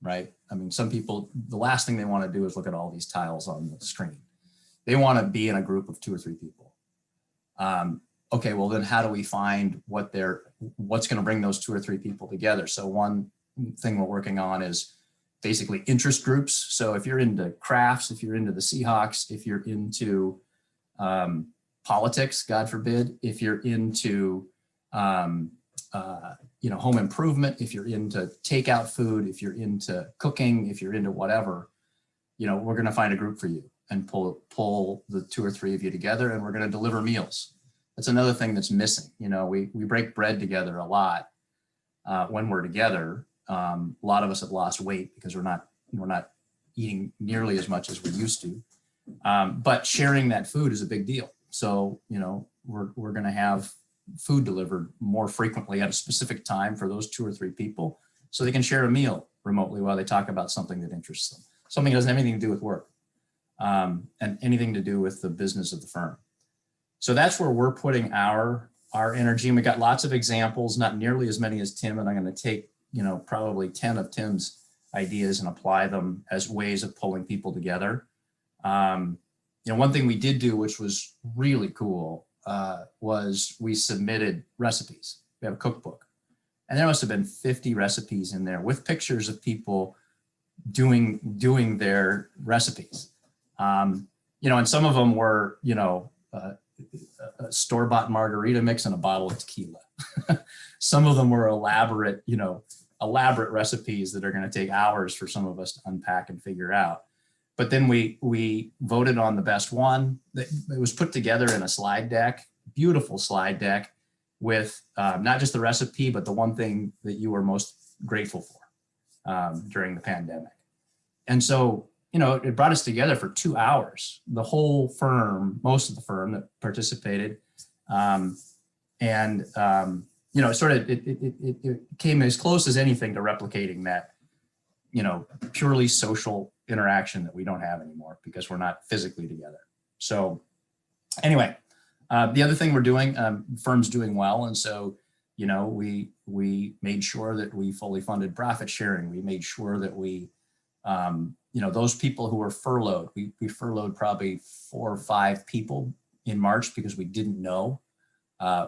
right? I mean, some people, the last thing they want to do is look at all these tiles on the screen. They want to be in a group of 2 or 3 people. Okay, well then how do we find what's going to bring those 2 or 3 people together? So one thing we're working on is basically interest groups. So if you're into crafts, if you're into the Seahawks, if you're into politics, God forbid, if you're into home improvement, if you're into takeout food, if you're into cooking, if you're into whatever, you know, we're going to find a group for you and pull the 2 or 3 of you together, and we're going to deliver meals. That's another thing that's missing. You know, we break bread together a lot when we're together. A lot of us have lost weight because we're not eating nearly as much as we used to. But sharing that food is a big deal. So, you know, we're going to have food delivered more frequently at a specific time for those 2 or 3 people, so they can share a meal remotely while they talk about something that interests them, something that doesn't have anything to do with work, and anything to do with the business of the firm. So that's where we're putting our energy. And we got lots of examples, not nearly as many as Tim, and I'm going to take, you know, probably 10 of Tim's ideas and apply them as ways of pulling people together. You know, one thing we did do, which was really cool, was we submitted recipes. We have a cookbook, and there must have been 50 recipes in there with pictures of people doing their recipes. You know, and some of them were, you know, a store-bought margarita mix and a bottle of tequila. Some of them were elaborate recipes that are going to take hours for some of us to unpack and figure out. But then we voted on the best one. It was put together in a slide deck, beautiful slide deck, with not just the recipe, but the one thing that you were most grateful for during the pandemic. And so, you know, it brought us together for 2 hours, the whole firm, most of the firm that participated. You know, it came as close as anything to replicating that, you know, purely social interaction that we don't have anymore because we're not physically together. So anyway, the other thing we're doing, firm's doing well. And so, you know, we made sure that we fully funded profit sharing. We made sure that we, you know, those people who were furloughed, we furloughed probably 4 or 5 people in March because we didn't know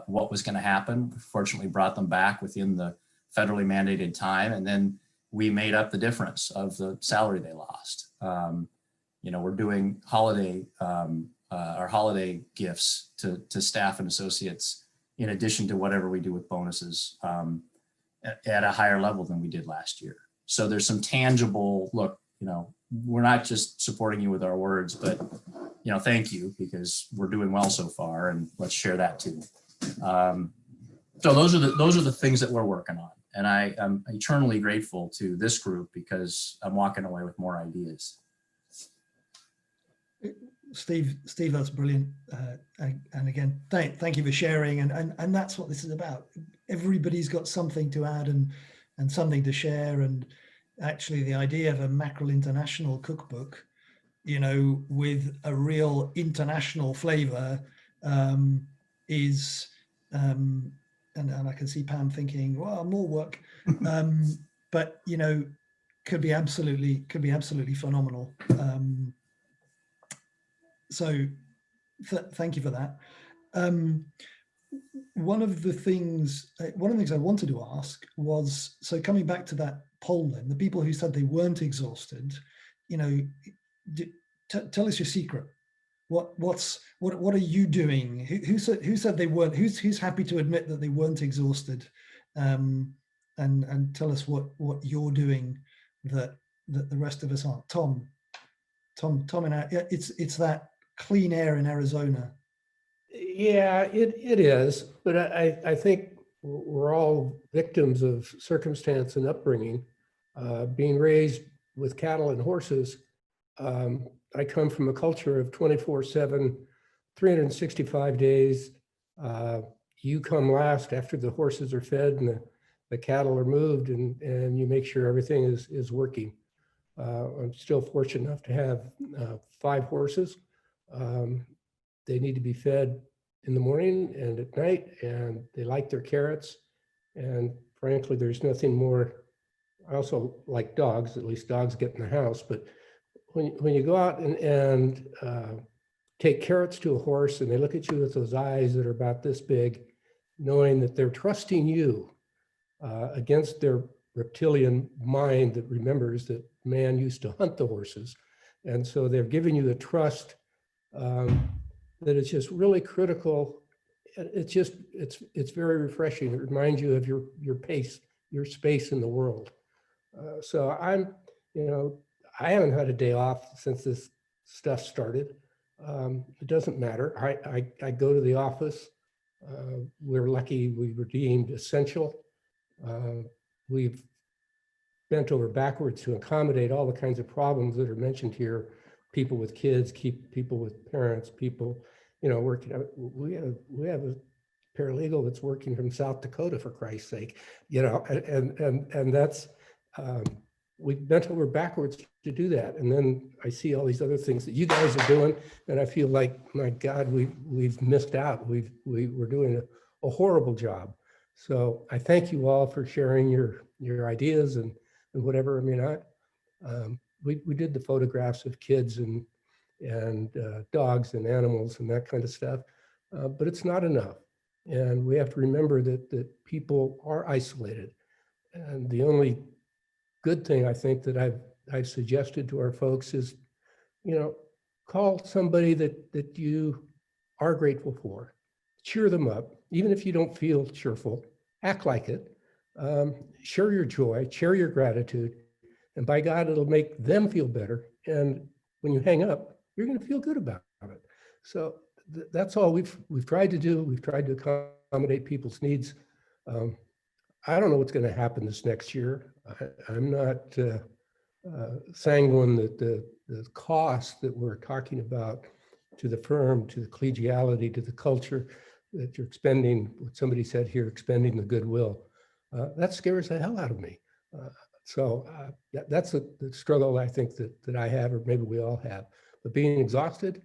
what was going to happen. We fortunately brought them back within the federally mandated time. And then we made up the difference of the salary they lost. You know, we're doing our holiday gifts to staff and associates, in addition to whatever we do with bonuses, at a higher level than we did last year. So there's some tangible, look, you know, we're not just supporting you with our words, but, you know, thank you, because we're doing well so far, and let's share that too. So those are the things that we're working on. And I'm eternally grateful to this group because I'm walking away with more ideas. Steve, that's brilliant. And again, thank you for sharing. And that's what this is about. Everybody's got something to add and something to share. And actually the idea of a Mackrell International cookbook, you know, with a real international flavor is, and I can see Pam thinking, well, more work. But, you know, could be absolutely phenomenal. So thank you for that. One of the things I wanted to ask was, so coming back to that poll, then the people who said they weren't exhausted, tell us your secret. What are you doing? Who said they weren't? Who's happy to admit that they weren't exhausted? And tell us what you're doing that the rest of us aren't. Tom, it's that clean air in Arizona. Yeah, it is. But I think we're all victims of circumstance and upbringing. Being raised with cattle and horses, I come from a culture of 24/7, 365 days. You come last after the horses are fed and the cattle are moved, and you make sure everything is working. I'm still fortunate enough to have 5 horses. They need to be fed in the morning and at night, and they like their carrots. And frankly, there's nothing more. I also like dogs, at least dogs get in the house. But when you go out and take carrots to a horse and they look at you with those eyes that are about this big, knowing that they're trusting you against their reptilian mind that remembers that man used to hunt the horses. And so they're giving you the trust that it's just really critical. It's very refreshing. It reminds you of your pace, your space in the world. So I haven't had a day off since this stuff started. It doesn't matter. I go to the office. We're lucky we were deemed essential. We've bent over backwards to accommodate all the kinds of problems that are mentioned here. People with kids, people with parents, people, working. We have a paralegal that's working from South Dakota, for Christ's sake, and that's, we bent over backwards to do that. And then I see all these other things that you guys are doing, and I feel like, my God, we've missed out. We're doing a horrible job. So I thank you all for sharing your ideas and whatever. I mean, we did the photographs of kids and dogs and animals and that kind of stuff, but it's not enough. And we have to remember that people are isolated. And the only good thing I think that I've suggested to our folks is, call somebody that you are grateful for, cheer them up, even if you don't feel cheerful, act like it, share your joy, share your gratitude, and by God, it'll make them feel better. And when you hang up, you're going to feel good about it. So that's all we've tried to do. We've tried to accommodate people's needs. I don't know what's going to happen this next year. I'm not sanguine that the cost that we're talking about to the firm, to the collegiality, to the culture, that you're expending, what somebody said here, expending the goodwill, that scares the hell out of me. So that's the struggle I think that I have, or maybe we all have. But being exhausted,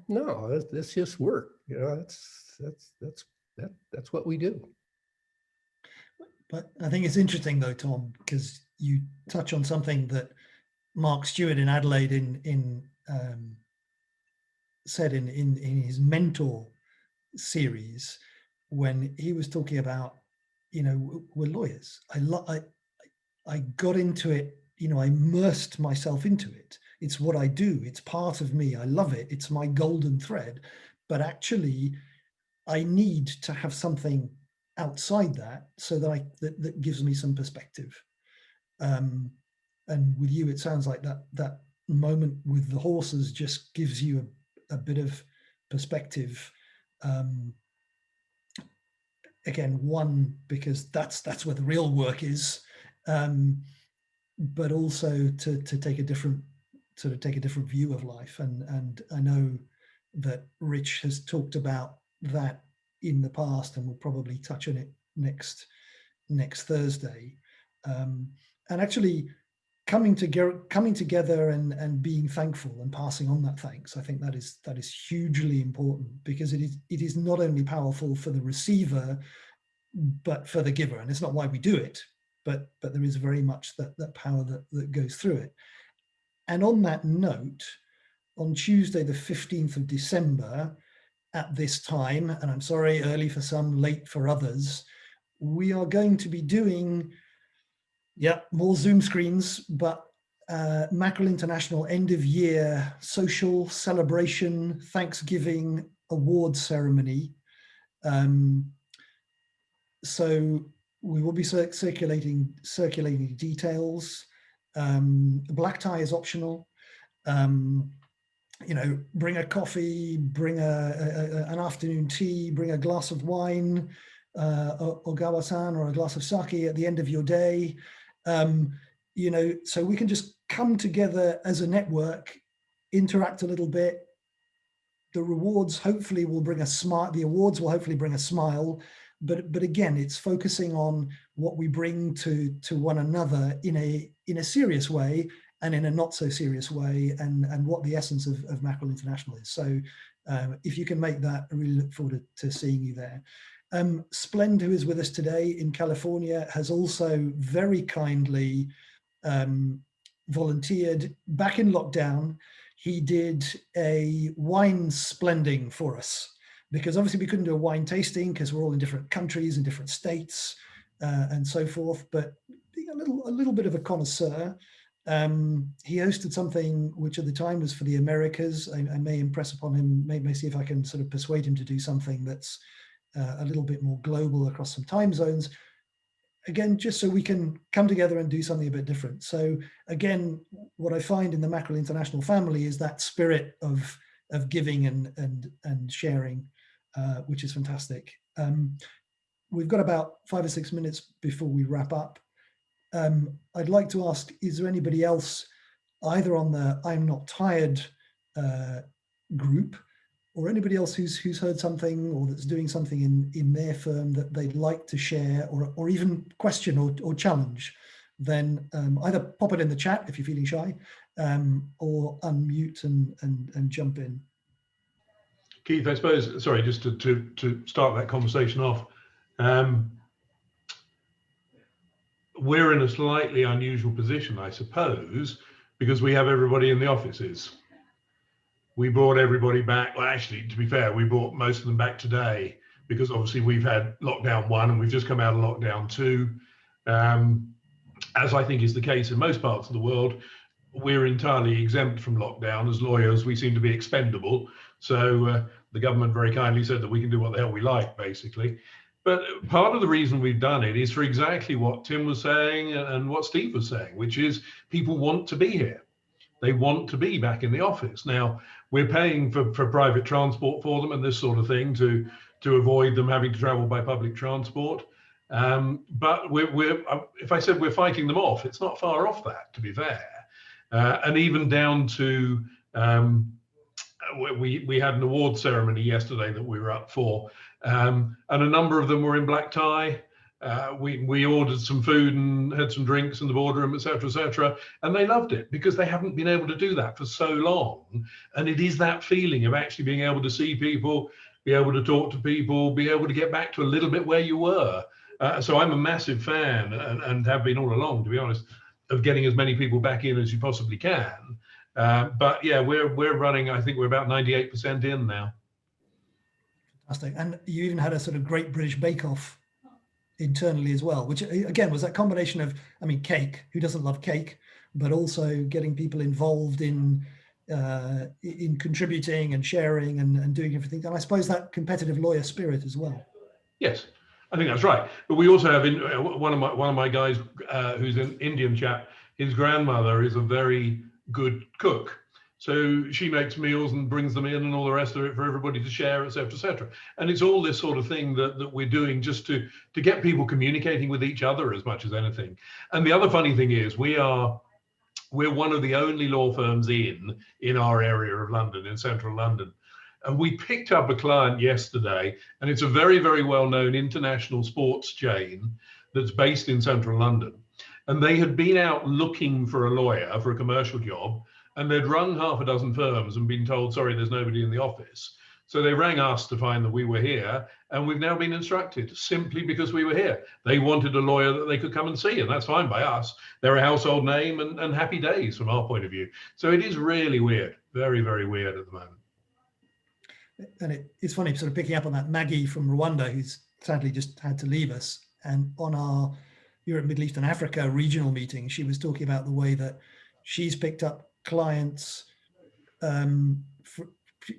no, that's just work. That's what we do. But I think it's interesting though, Tom, because you touch on something that Mark Stewart in Adelaide said in his mentor series, when he was talking about, we're lawyers. I got into it, I immersed myself into it. It's what I do. It's part of me. I love it. It's my golden thread. But actually, I need to have something outside that so that that gives me some perspective. And with you, it sounds like that moment with the horses just gives you a bit of perspective. Again, one, because that's where the real work is, but also to take a different view of life. And I know that Rich has talked about that in the past, and we'll probably touch on it next Thursday. And actually coming together and being thankful and passing on that thanks. I think that is hugely important, because it is not only powerful for the receiver, but for the giver. And it's not why we do it, but there is very much that power that goes through it. And on that note, on Tuesday, the 15th of December, at this time, and I'm sorry, early for some, late for others, we are going to be doing, more Zoom screens, but Mackerell International end of year social celebration, Thanksgiving award ceremony. So we will be circulating details. Black tie is optional. Bring a coffee, bring an afternoon tea, bring a glass of wine, ogawa-san, or a glass of sake at the end of your day. So we can just come together as a network, interact a little bit. The rewards hopefully will bring a smile. The awards will hopefully bring a smile. But again, it's focusing on what we bring to one another in a serious way and in a not so serious way, and what the essence of Mackerell International is. So if you can make that, I really look forward to seeing you there. Splend, who is with us today in California, has also very kindly volunteered back in lockdown. He did a wine splending for us, because obviously we couldn't do a wine tasting because we're all in different countries and different states and so forth. But being a little bit of a connoisseur, he hosted something which at the time was for the Americas. I may impress upon him, may see if I can sort of persuade him to do something that's a little bit more global across some time zones. Again, just so we can come together and do something a bit different. So again, what I find in the Mackerell International family is that spirit of giving and sharing, which is fantastic. We've got about 5 or 6 minutes before we wrap up. I'd like to ask, is there anybody else either on the I'm Not Tired group, or anybody else who's heard something or that's doing something in their firm that they'd like to share or even question or challenge? Then either pop it in the chat if you're feeling shy, or unmute and jump in. Keith, I suppose, sorry, just to start that conversation off, we're in a slightly unusual position, I suppose, because we have everybody in the offices. We brought everybody back. Well, actually, to be fair, we brought most of them back today, because obviously we've had lockdown 1 and we've just come out of lockdown 2. As I think is the case in most parts of the world, we're entirely exempt from lockdown. As lawyers, we seem to be expendable. So the government very kindly said that we can do what the hell we like, basically. But part of the reason we've done it is for exactly what Tim was saying and what Steve was saying, which is people want to be here. They want to be back in the office. Now, we're paying for private transport for them and this sort of thing to avoid them having to travel by public transport. But if I said we're fighting them off, it's not far off that, to be fair. And even down to, we had an award ceremony yesterday that we were up for, and a number of them were in black tie. We ordered some food and had some drinks in the boardroom, etc., and they loved it because they haven't been able to do that for so long. And it is that feeling of actually being able to see people, be able to talk to people, be able to get back to a little bit where you were. So I'm a massive fan, and have been all along, to be honest, of getting as many people back in as you possibly can. But yeah, we're running, I think we're about 98% in now. Fantastic. And you even had a sort of Great British Bake Off internally as well, which again was that combination of, I mean, cake, who doesn't love cake, but also getting people involved in contributing and sharing and doing everything. And I suppose that competitive lawyer spirit as well. Yes, I think that's right. But we also have one of my guys who's an Indian chap. His grandmother is a very good cook, so she makes meals and brings them in and all the rest of it for everybody to share, etc. And it's all this sort of thing that we're doing just to get people communicating with each other as much as anything. And the other funny thing is we're one of the only law firms in our area of London, in central London. And we picked up a client yesterday, and it's a very, very well-known international sports chain that's based in central London. And they had been out looking for a lawyer for a commercial job, and they'd rung half a dozen firms and been told, sorry, there's nobody in the office. So they rang us to find that we were here, and we've now been instructed simply because we were here. They wanted a lawyer that they could come and see, and that's fine by us. They're a household name, and happy days from our point of view. So it is really weird, very, very weird at the moment. And it's funny, sort of picking up on that, Maggie from Rwanda, who's sadly just had to leave us. And on our Europe, Middle East and Africa regional meeting, she was talking about the way that she's picked up clients.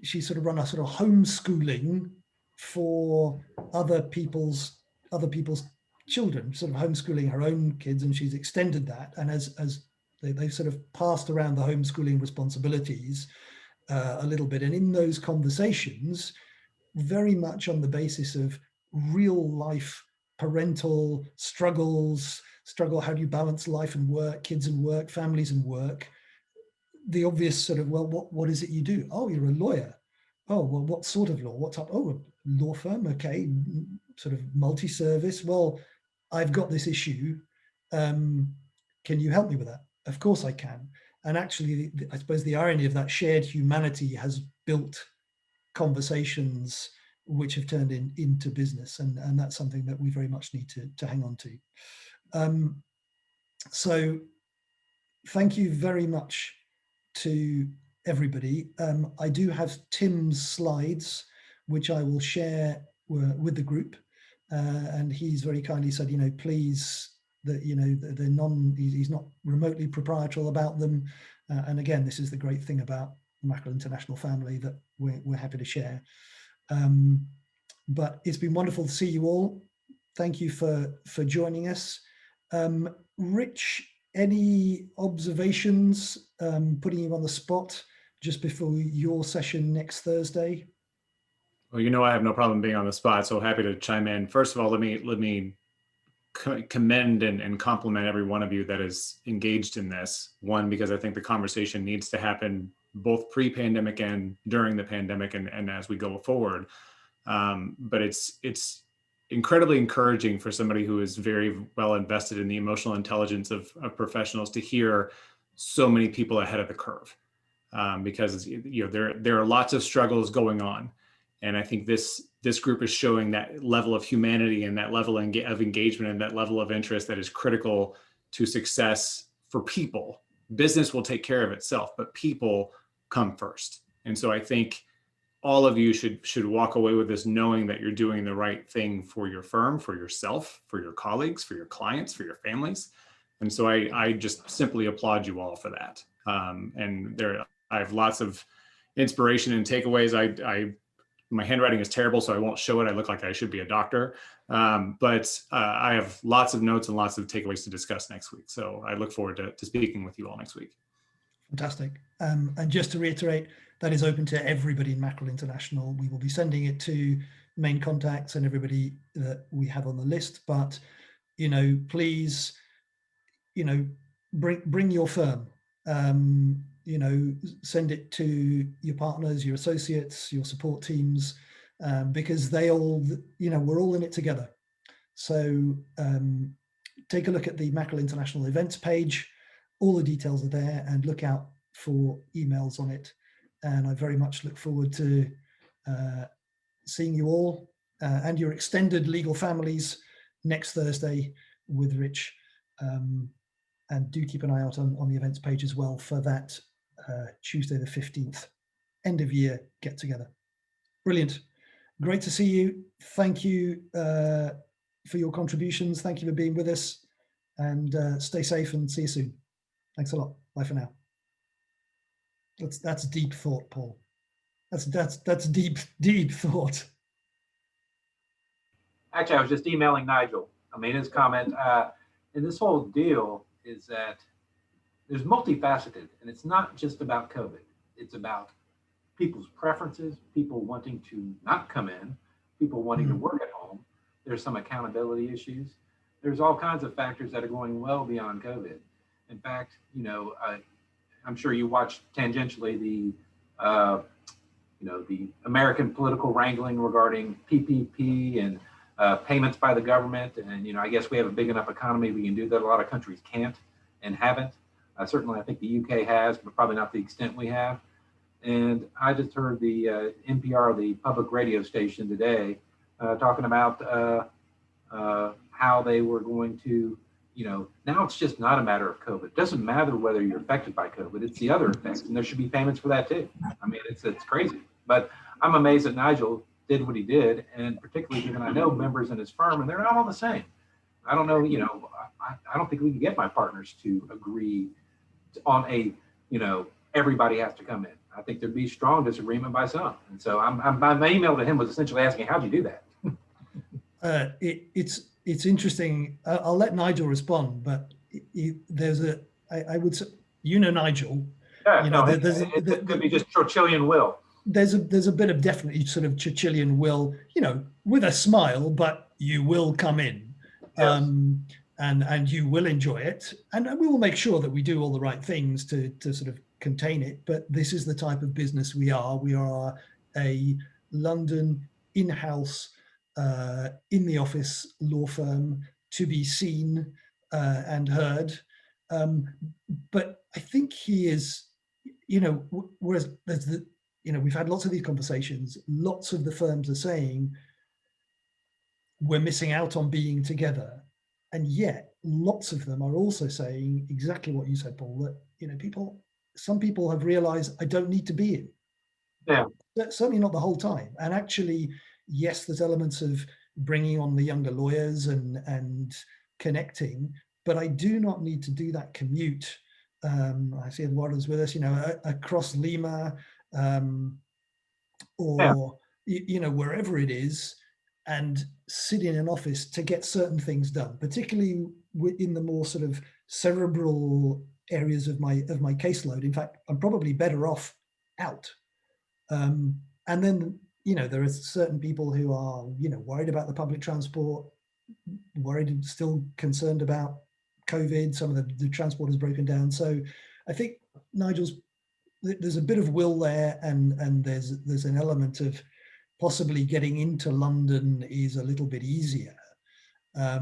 She's sort of run a sort of homeschooling for other people's children, sort of homeschooling her own kids, and she's extended that. And as they've sort of passed around the homeschooling responsibilities a little bit, and in those conversations, very much on the basis of real life parental struggles, how do you balance life and work, kids and work, families and work, the obvious sort of, well, what is it you do? Oh, you're a lawyer. Oh, well, what sort of law? What's up? Oh, a law firm. Okay, sort of multi-service. Well, I've got this issue. Can you help me with that? Of course I can. And actually, I suppose the irony of that shared humanity has built conversations which have turned into business, and that's something that we very much need to hang on to. So thank you very much to everybody. I do have Tim's slides, which I will share with the group, and he's very kindly said, please, that they're he's not remotely proprietorial about them, and again, this is the great thing about the Mackrell International family, that we're happy to share. But it's been wonderful to see you all. Thank you for joining us. Rich, any observations, putting you on the spot just before your session next Thursday? Well, I have no problem being on the spot, so happy to chime in. First of all, let me commend and compliment every one of you that is engaged in this. One, because I think the conversation needs to happen both pre-pandemic and during the pandemic, and as we go forward. But it's incredibly encouraging for somebody who is very well invested in the emotional intelligence of professionals to hear so many people ahead of the curve, because there are lots of struggles going on, and I think this group is showing that level of humanity and that level of engagement and that level of interest that is critical to success for people. Business will take care of itself, but people come first. And so I think all of you should walk away with this knowing that you're doing the right thing for your firm, for yourself, for your colleagues, for your clients, for your families. And so I just simply applaud you all for that. And I have lots of inspiration and takeaways. My handwriting is terrible, so I won't show it. I look like I should be a doctor. But I have lots of notes and lots of takeaways to discuss next week. So I look forward to speaking with you all next week. Fantastic. And just to reiterate, that is open to everybody in Mackrell International. We will be sending it to main contacts and everybody that we have on the list. But, please, bring your firm. Send it to your partners, your associates, your support teams, because they all, we're all in it together. So take a look at the Mackrell International events page. All the details are there, and look out for emails on it. And I very much look forward to seeing you all and your extended legal families next Thursday with Rich. And do keep an eye out on the events page as well for that Tuesday the 15th end of year get together. Brilliant. Great to see you. Thank you for your contributions. Thank you for being with us, and stay safe and see you soon. Thanks a lot. Bye for now. That's deep thought, Paul. That's deep thought. Actually, I was just emailing Nigel. I made his comment. And this whole deal is that there's multifaceted, and it's not just about COVID. It's about people's preferences, people wanting to not come in, people wanting to work at home. There's some accountability issues. There's all kinds of factors that are going well beyond COVID. In fact, I'm sure you watched tangentially the American political wrangling regarding PPP and payments by the government. And, I guess we have a big enough economy, we can do that. A lot of countries can't and haven't. Certainly, I think the UK has, but probably not the extent we have. And I just heard the NPR, the public radio station today, talking about how they were going to, now it's just not a matter of COVID. It doesn't matter whether you're affected by COVID, it's the other effects, and there should be payments for that too. I mean, it's crazy. But I'm amazed that Nigel did what he did, and particularly given I know members in his firm, and they're not all the same. I don't know, I don't think we can get my partners to agree on a, everybody has to come in. I think there'd be strong disagreement by some. And so my email to him was essentially asking, how'd you do that? It's interesting. I'll let Nigel respond, but I would say, Nigel. Yeah, it could be just Churchillian will. There's a bit of definitely sort of Churchillian will, with a smile, but you will come in, Yes. and you will enjoy it, and we will make sure that we do all the right things to sort of contain it. But this is the type of business we are. We are a London in-house, in the office law firm to be seen and heard. But I think he is, whereas there's we've had lots of these conversations. Lots of the firms are saying we're missing out on being together, and yet lots of them are also saying exactly what you said, Paul. That some people have realised I don't need to be in. Yeah, certainly not the whole time. And actually, yes, there's elements of bringing on the younger lawyers and connecting, but I do not need to do that commute. I see Eduardo's with us, across Lima, or wherever it is, and sit in an office to get certain things done, particularly in the more sort of cerebral areas of my caseload. In fact, I'm probably better off out. And then there are certain people who are worried about the public transport, worried and still concerned about COVID. Some of the transport has broken down. So I think there's a bit of will there, and there's an element of possibly getting into London is a little bit easier. Yeah,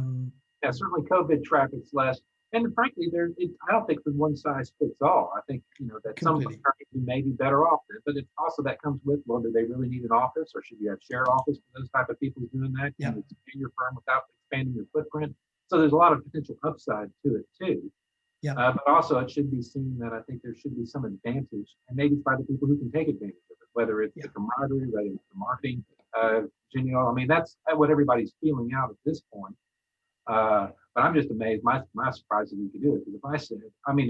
certainly COVID traffic's less. And frankly, I don't think the one size fits all. I think, that Completely. some attorneys may be better off there, but it's also that comes with, well, do they really need an office, or should you have shared office for those type of people doing that? Yeah. Can you expand your firm without expanding your footprint? So there's a lot of potential upside to it too. Yeah. But also it should be seen that I think there should be some advantage, and maybe it's by the people who can take advantage of it, whether it's the camaraderie, whether it's the marketing, I mean, that's what everybody's feeling out at this point. But I'm just amazed. My surprise that we could do it. Because if I said,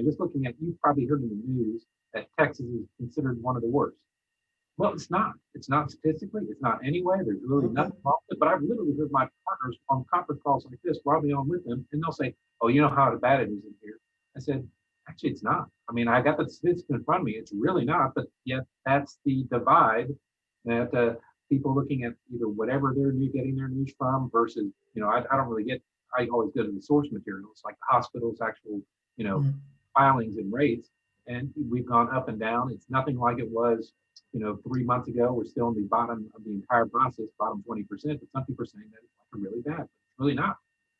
just looking at, you've probably heard in the news that Texas is considered one of the worst. Well, it's not. It's not statistically. It's not anyway. There's really nothing wrong with it. But I've literally heard my partners on conference calls like this while I'm on with them, and they'll say, "Oh, you know how bad it is in here." I said, "Actually, it's not. I got the statistics in front of me. It's really not. But yet, that's the divide that people looking at either whatever they're getting their news from versus, I don't really get. I always go to the source materials, like the hospital's actual, filings and rates. And we've gone up and down. It's nothing like it was, 3 months ago. We're still in the bottom of the entire process, bottom 20%. But some people are saying that it's like really bad. It's really not.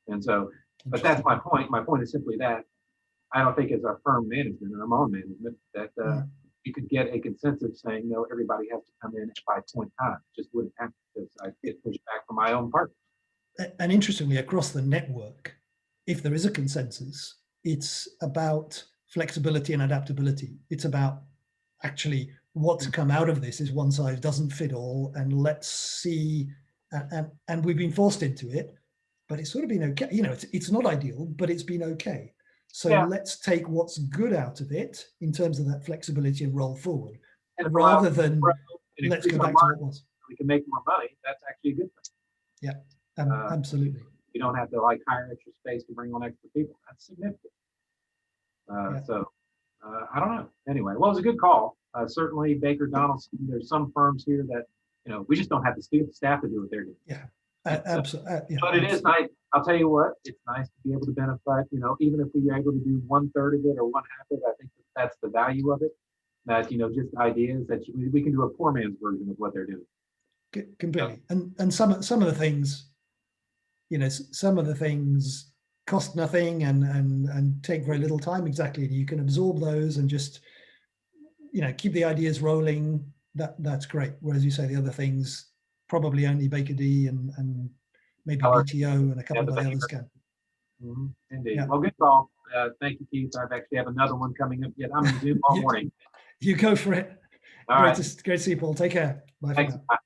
And so, but that's my point. My point is simply that I don't think as a firm management, and I'm on management, that you could get a consensus saying, no, everybody has to come in by point time. It just wouldn't happen because I get pushed back from my own partners. And interestingly, across the network, if there is a consensus, it's about flexibility and adaptability. It's about actually what's come out of this is one size doesn't fit all, and let's see. And we've been forced into it, but it's sort of been okay. It's not ideal, but it's been okay. So let's take what's good out of it in terms of that flexibility and roll forward, and rather than let's go back to what was. We can make more money. That's actually a good thing. Yeah. Absolutely. You don't have to hire extra space to bring on extra people. That's significant. So I don't know. Anyway, well, it was a good call. Certainly Baker Donaldson, there's some firms here that, we just don't have the staff to do what they're doing. Yeah. Absolutely. But it is nice. I'll tell you what, it's nice to be able to benefit, even if we are able to do 1/3 of it or 1/2 of it, I think that's the value of it. That, just ideas that we can do a poor man's version of what they're doing. Completely. And some of the things, some of the things cost nothing and take very little time. Exactly. And you can absorb those and just keep the ideas rolling. That's great. Whereas you say the other things, probably only Baker D and maybe BTO and a couple of the others can. Indeed. Yeah. Well, good call. Thank you, Keith. I've actually have another one coming up yet. I'm in Zoom all morning. You go for it. All right. Great to see you, Paul. Take care. Bye for Thanks. now. Bye.